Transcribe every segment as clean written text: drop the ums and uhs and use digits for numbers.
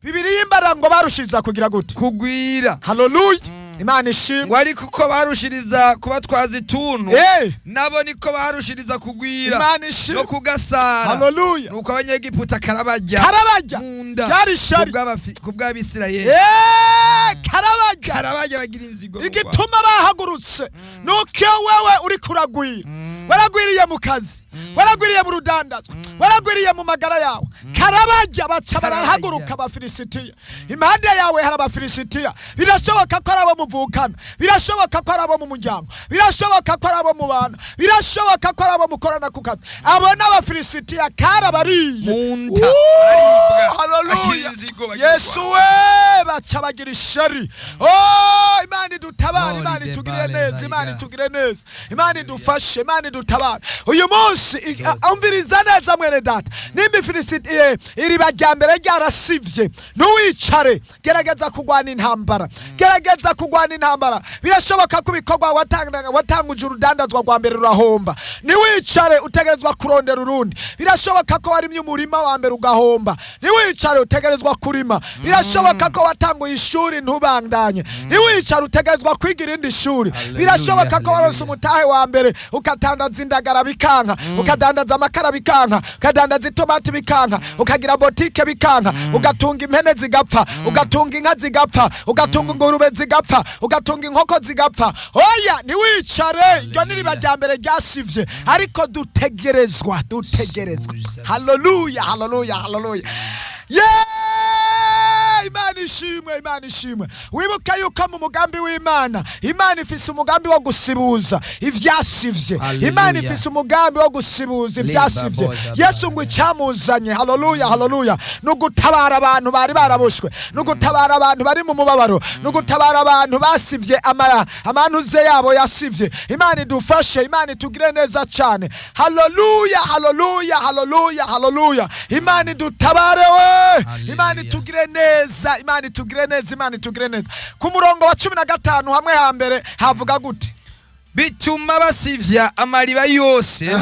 Bibiliya imbara ngo barushiriza kugira gute? kugwira. Haleluya. Imana ishimwe. Ngo ariko uko barushiriza kubatwaza ituntu nabo niko barushiriza kugwira Imana ishimwe no kugasara. Haleluya. Nuko abanyegiputa karabajya munda byari shari kubw'Abisirayeli. Karabajya bagira inzigo. Igituma bahagurutse nuko wewe uri kuragwira. Waragwiriye mu kazi, waragwiriye mu rudandazwa, waragwiriye mu magara yawe. Karabajya baca barahaguruka Abafilisitiya. Impande yawe hari Abafilisitiya. Birashoboka ko arabo muvukana, birashoboka ko arabo mu muryango, birashoboka ko arabo mu bana, birashoboka ko arabo mukorana ku kazi. Abo n'Abafilisitiya karabariye munda. Haleluya. Yesu we baca bagira ishari. Imana idutabara, Imana itugirire neza, Imana itugirire neza, Imana idufashe, Imana idutabara. Uyu munsi umviriza neza mwene data. Nimba Filisitiya iri bajyambere ryarasivye, ntuwicare, gerageza kugwana intambara, gerageza kugwana intambara. Birashoboka ko ibikorwa watanguje urudandazwa rwa mbere rurahomba, ntiwicare utegerezwa kurondera urundi. Birashoboka ko warimye umurima wa mbere ugahomba, ntiwicare utegerezwa kurima. Birashoboka ko watanguye ishuri ntubandanye, ntiwicare utegerezwa kwiga irindi shuri. Birashoboka ko waronse umutahe wa mbere ukatandaza indagara bikanka, ukadandaza amakara bikanka, ukadandaza itomati bikanka, ukagira botike bikanka, ugatunga impene zigapfa, ugatunga inka zigapfa, ugatunga ingurube zigapfa, ugatunga inkoko zigapfa. Oya, ntiwicare, iryo niribajyambere ryasivye, ariko dutegerezwa. Haleluya, haleluya, haleluya. Imana ishimwe, Imana ishimwe. Wibuka yuko mu mugambi w'Imana, Imana ifise umugambi wo gusibuza ivyasivye. Imana ifise umugambi wo gusibuza ivyasivye. Yesu ngo icamuzanye, haleluya, haleluya, nugutabara abantu bari barabushwe, nugutabara abantu bari mu mubabaro, nugutabara abantu basivye amanuze yabo yasivye. Imana idufashe, Imana itugire neza cyane. Haleluya, haleluya, haleluya, haleluya. Imana idutabare we, Imana itugire neza, Imana itugire neza, Imana itugire neza. Ku murongo wa 15 hamwe hambere havuga gute? Bituma basivya amariba yose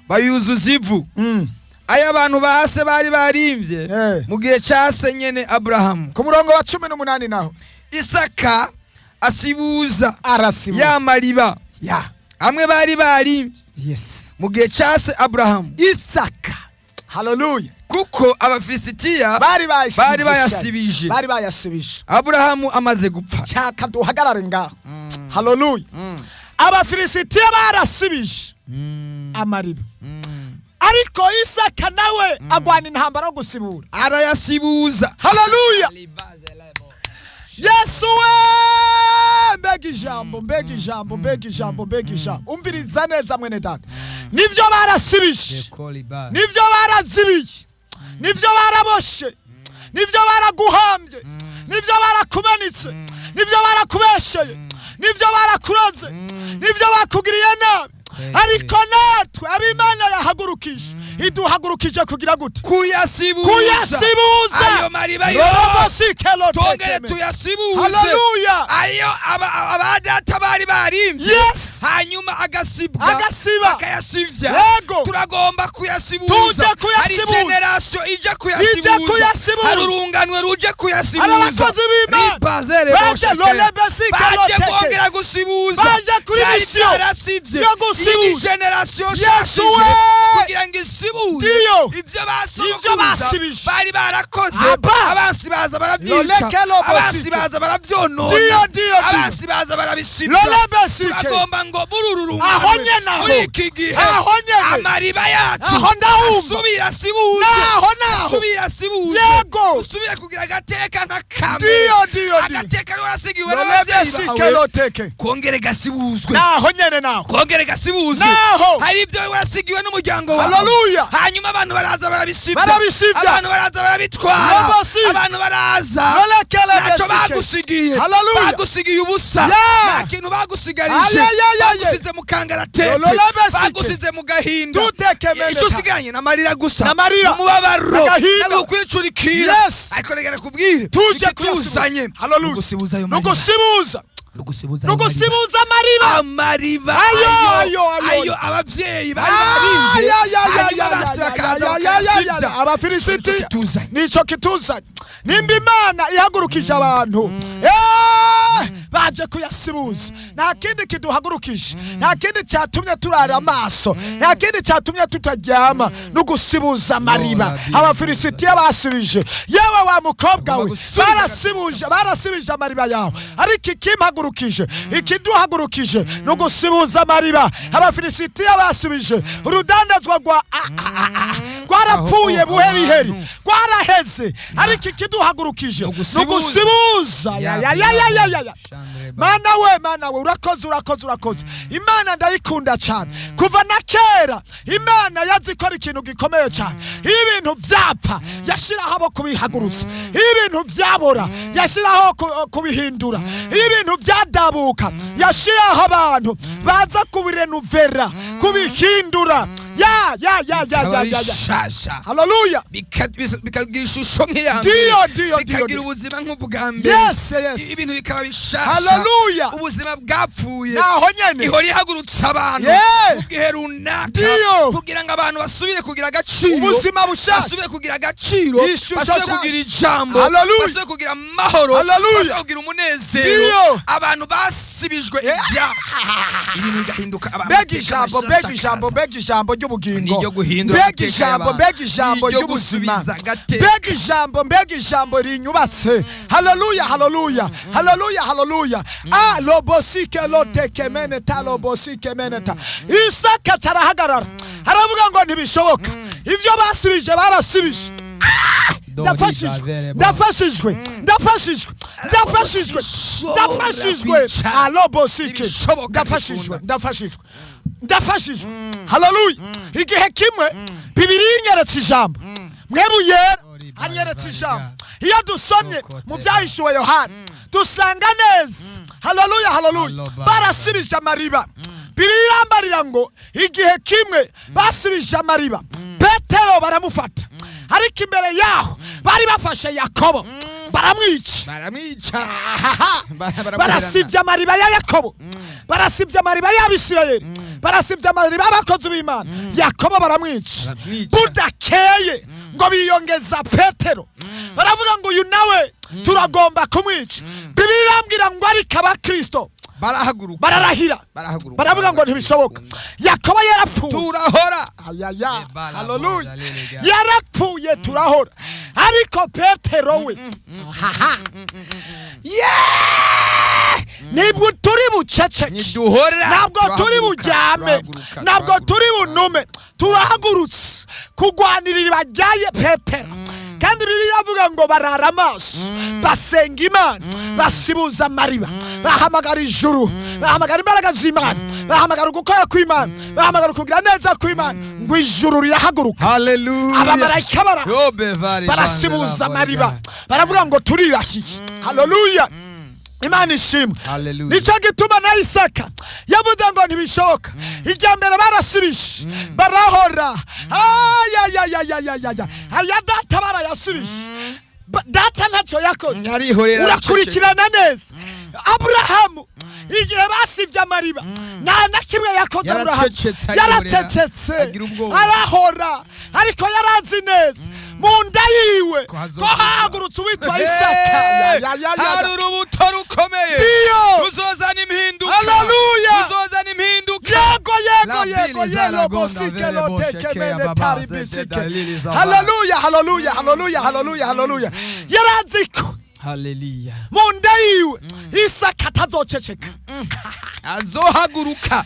bayuzuza ivu. Aya abantu bahase bari barimvye mu gihe cyase nyene Abrahamu. Ku murongo wa 18 naho Isaka asibuza ya mariba amwe bari barimvye mu gihe cyase Abrahamu. Isaka, haleluya, kuko Abafilisitiya bari bayasibije Abrahamu amaze gupfa. Cyaka duhagarare ngaho. Haleluya. Abafilisitiya barasibije amariba, ariko Isaka nawe agwana intambara yo gusibura, arayasibuza. Haleluya. Yesu we, mbega ijambo, mbega ijambo, mbega ijambo, mbega ijambo. Umviriza neza mwene data. Nivyo barasibije, nivyo barazibiye, nivyo baraboshe, nivyo baraguhambye, nivyo barakumanitse, nivyo barakubesheye, nivyo barakuroze, nivyo bakugiriye nabi. Ariko natwe ab'Imana yahagurukije, iduhagurukije kugira gute? Kuyasibuza ayo mariba yose, tongere tuyasibuze. Haleluya. Ayo abadata bari barimvye, hanyuma agasiba akayasivya. Turagomba kuyasibuza. Hari generation ije kuyasibuza, hari urunganwe ruje kuyasibuza. Abakozi b'Imana baje kongera gusibuza, baje kuri mission yo gusibuza generation Yesu kugira ngo isibuze ivyo basibije bari barakoze. Abansi baza barabyica, abansi baza baravyonona, abansi baza barabisiba. Turagomba ngo burururu muri iki gihe amariba yacu asubira asibuze, usubira kugira agateka nk'akamwe, agateka warasigiwe n'abavyeyi bawe, kongere gasibuzwe, kongere gasibuzwe. Hari ibyo warasigiwe n'umuryango wawe. Haleluya. Hanyuma abantu baraza barabisivya, abantu baraza barabitwara, abantu baraza ntacyo bagusigiye, bagusigiye ubusa, nta kintu bagusigarije, bagusize mu kangaratete, bagusize mu gahinda. Icyo usiganye n'amarira gusa, n'umubabaro, n'ukwicurikira. Ariko reka kubwire, tuje kuzanye gusibuza. nugusibuza amariba ayo abavyeyi bari barinze abafilisiti nico kituzanye nimba Imana ihagurukije abantu baje kuyasibuza nta kindi kiduhagurukije nta kindi cyatumye turara amaso nta kindi cyatumye tutaryama no gusibuza amariba abafilisiti basubije yewe wa mukobwa we barasibije amariba yawe ariko ikimpagurukije ikiduhagurukije no gusibuza amariba abafilisiti basubije urudandazwa rwarapfuye buheriheri rwaraheze ariko ikiduhagurukije no gusibuza Mana we urakoze Imana ndayikunda cyane kuva na kera Imana yazikora ikintu gikomeye cyane ibintu byapfa yashiraho abo kubihagurutsa ibintu byabora yashiraho kubihindura ibintu byadabuka yashiraho abantu baza kubirenuvera kubihindura haleluya bikagira ishusho nk'iyambere bikagira ubuzima nk'ubwambere ibintu bikaba bishasha ubuzima bwapfuye ihora ihagurutsa abantu mugihe runaka kugira ngo abantu basubire kugira agaciro ubuzima bushasha basubire kugira agaciro basubire kugira ijambo basubire kugira amahoro basubire kugira umunezero abantu basibijwe ibyaha ibintu bigahinduka mbega ijambo ry'ubugingo mbega ijambo ry'ubuzima mbega ijambo rinyubatse haleluya lobosike lotekemeneta lobosikemeneta Isaka tarahagarara haravuga ngo ntibishoboka ivyo basibije barasibije ndafashijwe alobosike ndafashijwe haleluya igihe kimwe Bibiri inyeretse ijambo mwebuyera anyeretse ijambo iyo dusomye mu byahishuwe Yohana dusanga neza haleluya barasibije amariba Bibiri irambarira ngo igihe kimwe basibije amariba Petero baramufata ariko imbere yaho bari bafashe Yakobo baramwica barasibye amariba ya Yakobo barasibye amariba y'Abisirayeli barasibye amariba y'abakozi b'Imana Yakobo baramwica budakeye ngo biyongeza Petero baravuga ngo uyu nawe turagomba kumwica Bibiri irambwira ngo ariko abakristo bararahira baravuga ngo ntibishoboka Yakobo yarapfuye turahora haleluya yarapfuye turahora ariko Petero we nibwo turi buceceke ntabwo turi bujyame ntabwo turi bunume turahagurutse kugwanirira bajyaye Petero kandi Bibiri avuga ngo barara amaso basenga Imana basibuza amariba bahamagara ijuru bahamagara imbaraga z'Imana bahamagara gukora kw'Imana bahamagara kugira neza kw'Imana ngo ijuru rirahaguruka haleluya abamarayika barasibuza amariba baravuga ngo turirahiye haleluya Imana ishimwe nico gituma na Isaka yavuze ngo ntibishoka irya mbere barasibishe barahora aya data barayasibishe data ntacyo yakoze urakurikirana neza Aburahamu igihe basibye amariba nta na kimwe yakoze yaracecetse arahora ariko yarazi neza mu nda yiwe ko hahagurutse uwitwa Isaka hari urubuto rukomeye ruzozana impinduka ruzozana impinduka yego bosike lotekemene tari bisike haleluya yaraziko haleluya mu nda yiwe Isaka atazoceceka azohaguruka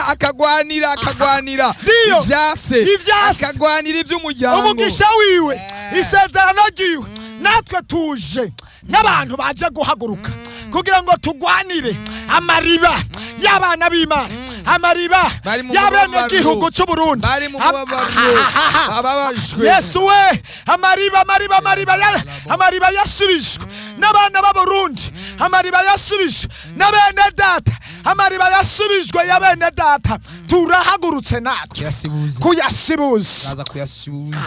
akagwanira ivyase akagwanira ivy'umuryango umugisha wiwe isezerano ryiwe natwe tuje n'abantu baje guhaguruka kugira ngo tugwanire amariba y'abana b'Imana amariba y'abene gihugu cy'u Burundi Yesu we amariba yasubijwe n'abana b'Abarundi amariba yasubije na bene data, amariba yasubijwe ya bene data, turahagurutse natwe kuyasibuza. Aza kuyasibuza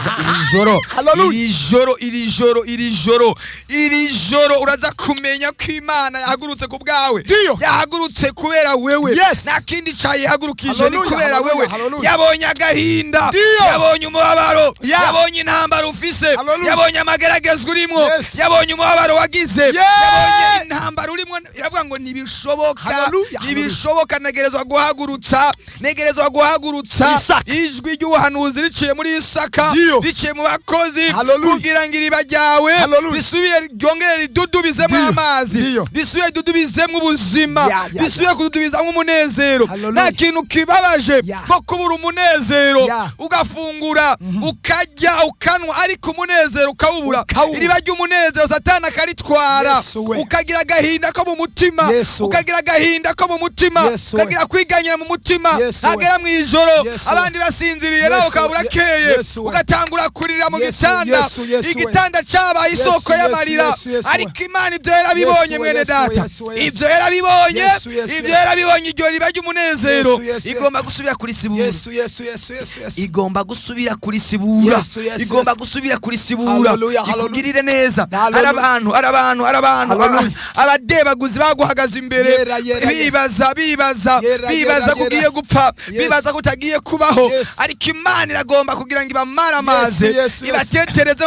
iri joro uraza kumenya ko Imana yahagurutse ku bwawe, yahagurutse kubera wewe, nta kindi cyayihagurukije ni kubera wewe. Yabonye agahinda, yabonye umubabaro, yabonye intambara ufise, yabonye amageragezwa urimo, yabonye umubabaro wagize, yabonye intambara urimo. Iravuga ngo ntibishoboka, negerezwa guhagurutsa ijwi ry'ubuhanuzi riciye muri Isaka, riciye mu bakozi, kugira ngo iriba ryawe risubiye ryongere ridudubizemo amazi, risubiye ridudubizemo ubuzima, risubiye kududubizamo umunezero. Nta kintu kibabaje nko kubura umunezero, ugafungura ukarya ukanwa ariko umunezero ukawubura. Iriba ry'umunezero Satani akaritwara, ukagira agahinda ko mu mutima, ukagira agahinda ko mu mutima, ukagira kwiganyira mu mutima. Agera mu ijoro abandi basinziriye, nawe ukaba urakeye, ugatangura kurira mu gitanda, igitanda cyabaye isoko y'amarira. Ariko Imana ibyo yarabibonye mwene data, ibyo yarabibonye. Iryo riba ry'umunezero igomba gusubira kuri sibura, igomba gusubira kuri sibura, ikugirire neza. Arabantu abadebaguzi baguhagaze imbere, bibaza kugiye gupfa, bibaza kutagiye kubaho, ariko Imana iragomba kugira ngo ibamare amazi, ibatetereze